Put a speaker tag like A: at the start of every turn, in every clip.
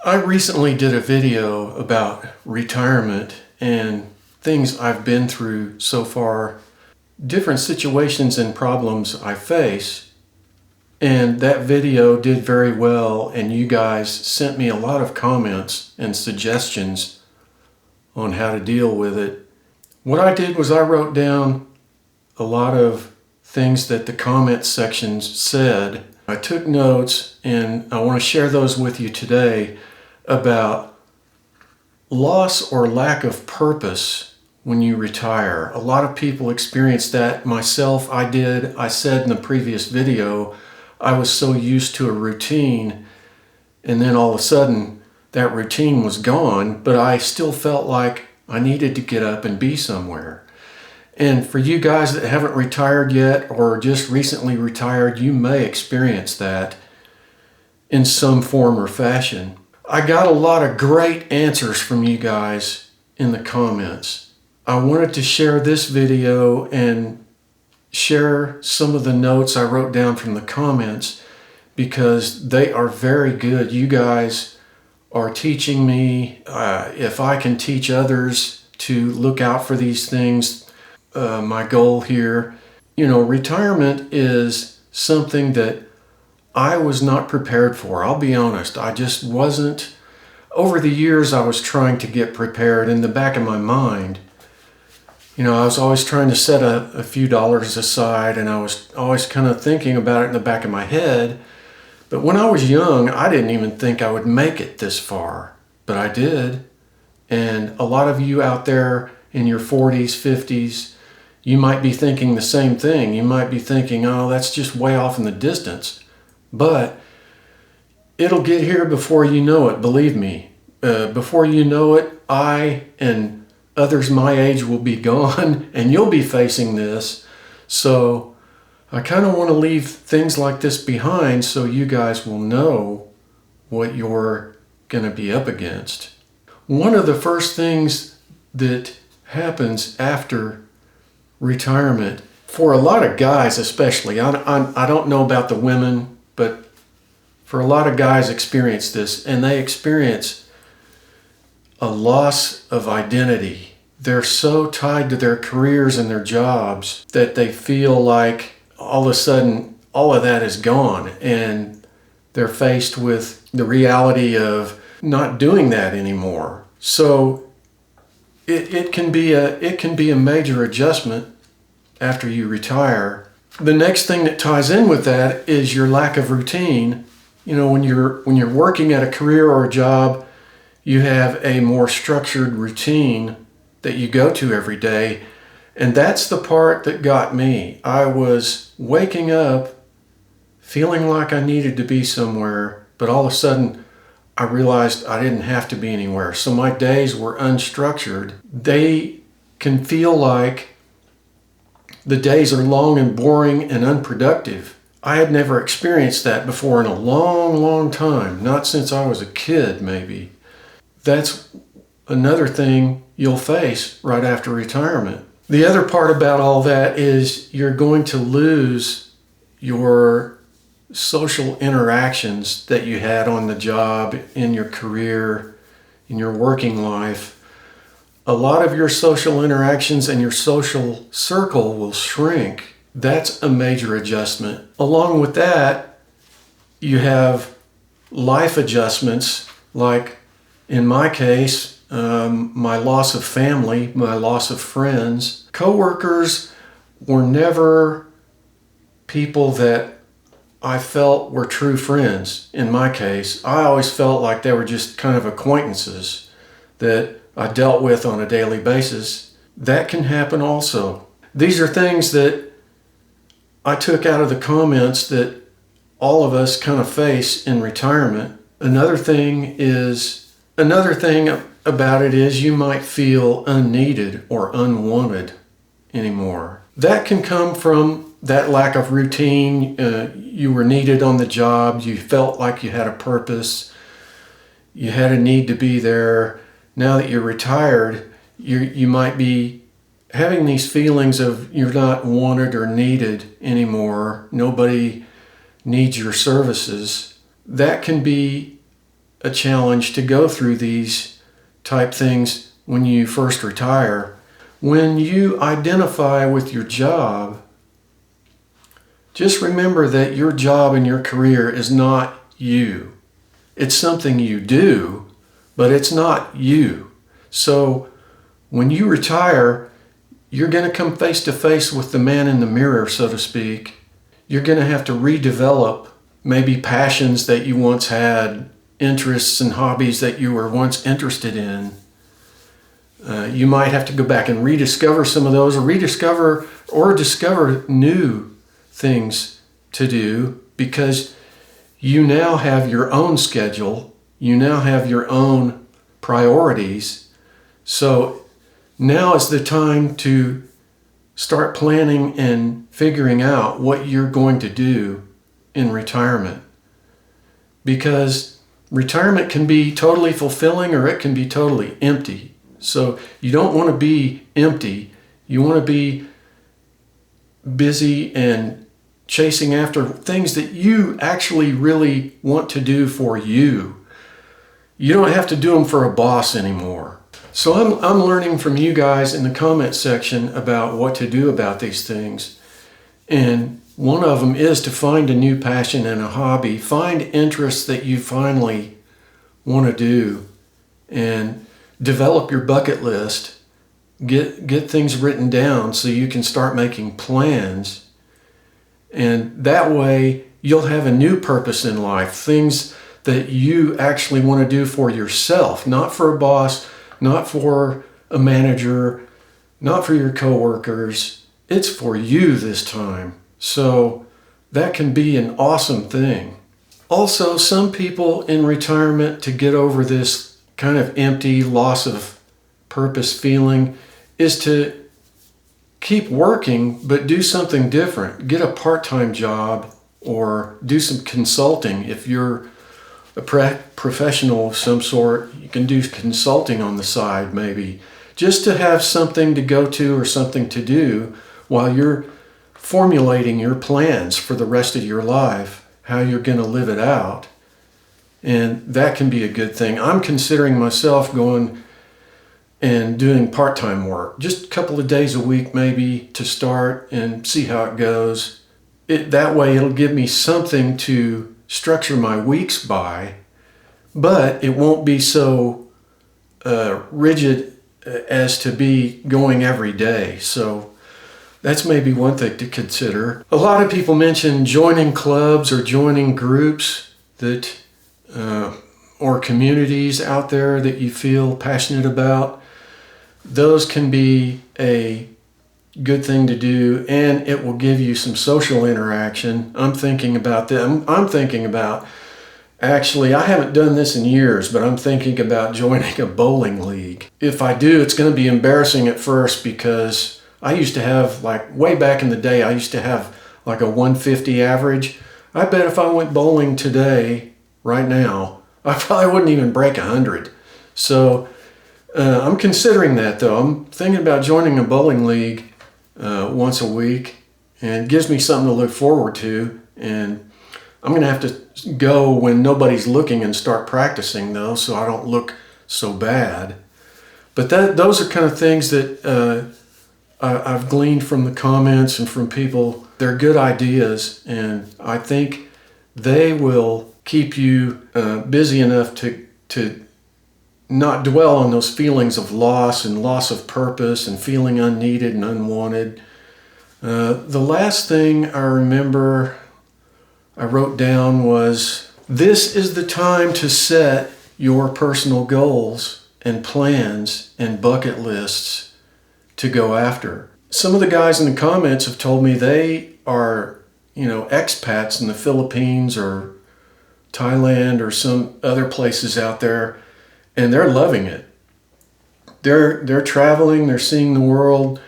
A: I recently did a video about retirement and things I've been through so far, different situations and problems I face. And that video did very well, and you guys sent me a lot of comments and suggestions on how to deal with it. What I did was I wrote down a lot of things that the comment sections said. I took notes, and I want to share those with you today about loss or lack of purpose when you retire. A lot of people experience that. Myself, I did. I said in the previous video, I was so used to a routine, and then all of a sudden that routine was gone, but I still felt like I needed to get up and be somewhere. And for you guys that haven't retired yet or just recently retired, you may experience that in some form or fashion. I got a lot of great answers from you guys in the comments. I wanted to share this video and share some of the notes I wrote down from the comments because they are very good. You guys are teaching me. If I can teach others to look out for these things, my goal here, retirement is something that I was not prepared for. I'll be honest. I just wasn't. Over the years, I was trying to get prepared in the back of my mind. I was always trying to set a few dollars aside, and I was always kind of thinking about it in the back of my head. But when I was young, I didn't even think I would make it this far. But I did. And a lot of you out there in your 40s, 50s, you might be thinking the same thing. You might be thinking, oh, that's just way off in the distance. But it'll get here before you know it, believe me. Before you know it, I and others my age will be gone, and you'll be facing this. So I kind of want to leave things like this behind so you guys will know what you're going to be up against. One of the first things that happens after retirement, for a lot of guys especially, I don't know about the women, but for a lot of guys experience this, and they experience a loss of identity. They're so tied to their careers and their jobs that they feel like all of a sudden all of that is gone, and they're faced with the reality of not doing that anymore. So it can be a major adjustment after you retire. The next thing that ties in with that is your lack of routine. When you're working at a career or a job, you have a more structured routine that you go to every day. And that's the part that got me. I was waking up feeling like I needed to be somewhere, but all of a sudden I realized I didn't have to be anywhere. So my days were unstructured. They can feel like the days are long and boring and unproductive. I had never experienced that before in a long, long time. Not since I was a kid, maybe. That's another thing you'll face right after retirement. The other part about all that is you're going to lose your social interactions that you had on the job, in your career, in your working life. A lot of your social interactions and your social circle will shrink. That's a major adjustment. Along with that, you have life adjustments, like in my case, my loss of family, my loss of friends. Coworkers were never people that I felt were true friends. In my case, I always felt like they were just kind of acquaintances that I dealt with on a daily basis. That can happen also. These are things that I took out of the comments that all of us kind of face in retirement. Another thing about it is you might feel unneeded or unwanted anymore. That can come from that lack of routine. You were needed on the job. You felt like you had a purpose. You had a need to be there. Now that you're retired, you might be having these feelings of you're not wanted or needed anymore. Nobody needs your services. That can be a challenge to go through these type things when you first retire. When you identify with your job, just remember that your job and your career is not you. It's something you do, but it's not you. So when you retire, you're going to come face to face with the man in the mirror, so to speak. You're going to have to redevelop maybe passions that you once had, interests and hobbies that you were once interested in. You might have to go back and rediscover some of those, or discover new things to do, because you now have your own schedule. You now have your own priorities. So now is the time to start planning and figuring out what you're going to do in retirement. Because retirement can be totally fulfilling or it can be totally empty. So you don't want to be empty. You want to be busy and chasing after things that you actually really want to do for you. You don't have to do them for a boss anymore. So I'm learning from you guys in the comment section about what to do about these things. And one of them is to find a new passion and a hobby. Find interests that you finally want to do and develop your bucket list. Get things written down so you can start making plans. And that way you'll have a new purpose in life. Things that you actually want to do for yourself, not for a boss, not for a manager, not for your coworkers. It's for you this time. So that can be an awesome thing. Also, some people in retirement, to get over this kind of empty, loss of purpose feeling, is to keep working, but do something different. Get a part-time job or do some consulting. If you're a professional of some sort, you can do consulting on the side maybe, just to have something to go to or something to do while you're formulating your plans for the rest of your life, how you're going to live it out. And that can be a good thing. I'm considering myself going and doing part-time work, just a couple of days a week maybe to start and see how it goes. That way it'll give me something to structure my weeks by, but it won't be so rigid as to be going every day. So that's maybe one thing to consider. A lot of people mention joining clubs or joining groups that or communities out there that you feel passionate about. Those can be a good thing to do, and it will give you some social interaction. I'm thinking about that. I'm thinking about, actually, I haven't done this in years, but I'm thinking about joining a bowling league. If I do, it's going to be embarrassing at first, because I used to have, like, way back in the day, I used to have like a 150 average. I bet if I went bowling today, right now, I probably wouldn't even break 100. So I'm considering that, though. I'm thinking about joining a bowling league once a week, and it gives me something to look forward to. And I'm going to have to go when nobody's looking and start practicing, though, so I don't look so bad. But those are kind of things that I've gleaned from the comments and from people. They're good ideas, and I think they will keep you busy enough to not dwell on those feelings of loss and loss of purpose and feeling unneeded and unwanted. The last thing I remember I wrote down was, this is the time to set your personal goals and plans and bucket lists to go after. Some of the guys in the comments have told me they are, expats in the Philippines or Thailand or some other places out there, and they're loving it. They're traveling, they're seeing the world.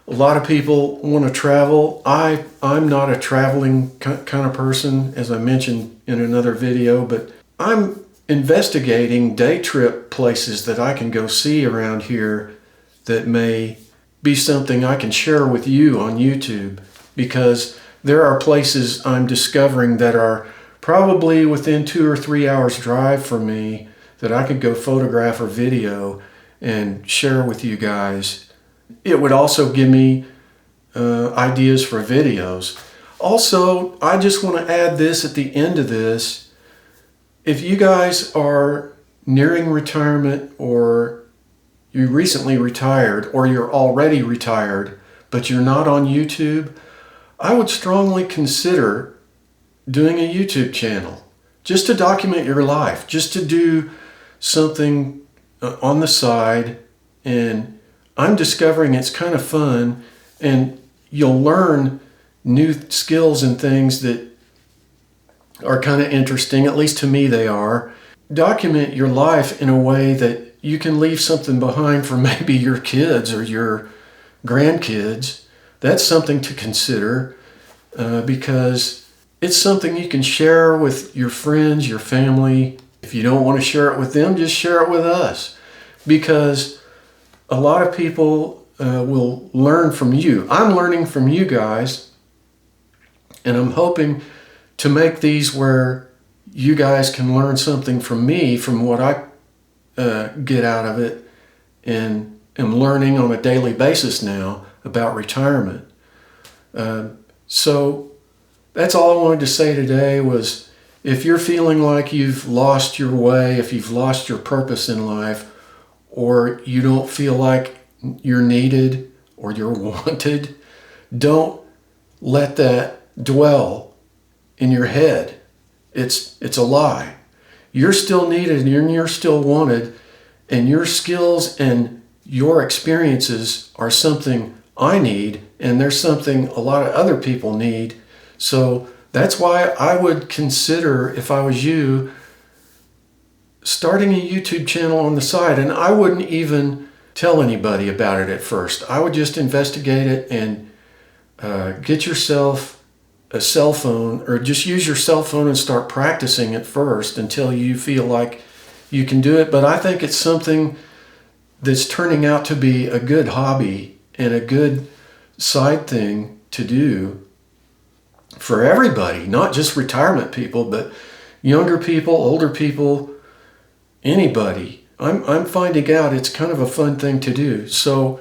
A: A lot of people want to travel. I'm not a traveling kind of person, as I mentioned in another video, but I'm investigating day trip places that I can go see around here that may be something I can share with you on YouTube, because there are places I'm discovering that are probably within 2 or 3 hours drive from me that I could go photograph or video and share with you guys. It would also give me ideas for videos. Also, I just want to add this at the end of this. If you guys are nearing retirement, or you recently retired, or you're already retired, but you're not on YouTube, I would strongly consider doing a YouTube channel just to document your life, just to do something on the side. And I'm discovering it's kind of fun, and you'll learn new skills and things that are kind of interesting. At least to me they are. Document your life in a way that you can leave something behind for maybe your kids or your grandkids. That's something to consider, because it's something you can share with your friends, your family. If you don't want to share it with them, just share it with us, because a lot of people will learn from you. I'm learning from you guys, and I'm hoping to make these where you guys can learn something from me, from what I get out of it, and am learning on a daily basis now about retirement. So that's all I wanted to say today was, if you're feeling like you've lost your way, if you've lost your purpose in life, or you don't feel like you're needed or you're wanted, don't let that dwell in your head. It's a lie. You're still needed and you're still wanted, and your skills and your experiences are something I need, and there's something a lot of other people need. So that's why I would consider, if I was you, starting a YouTube channel on the side. And I wouldn't even tell anybody about it at first. I would just investigate it and get yourself a cell phone, or just use your cell phone and start practicing it first until you feel like you can do it. But I think it's something that's turning out to be a good hobby and a good side thing to do for everybody, not just retirement people, but younger people, older people, anybody. I'm finding out it's kind of a fun thing to do. So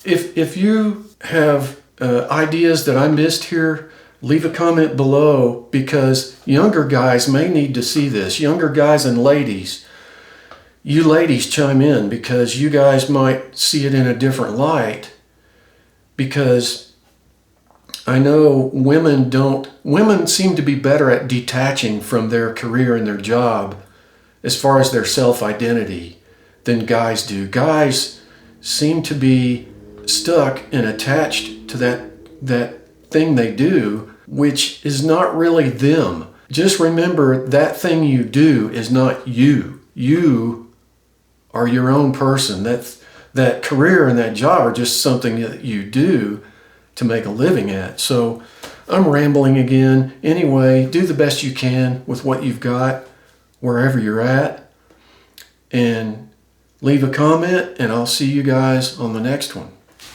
A: if you have ideas that I missed here, leave a comment below, because younger guys may need to see this. Younger guys and ladies, you ladies chime in, because you guys might see it in a different light, because I know women seem to be better at detaching from their career and their job as far as their self-identity than guys do. Guys seem to be stuck and attached to that thing they do, which is not really them. Just remember, that thing you do is not you. You are your own person. That career and that job are just something that you do to make a living at. So I'm rambling again. Anyway, do the best you can with what you've got, wherever you're at, and leave a comment, and I'll see you guys on the next one.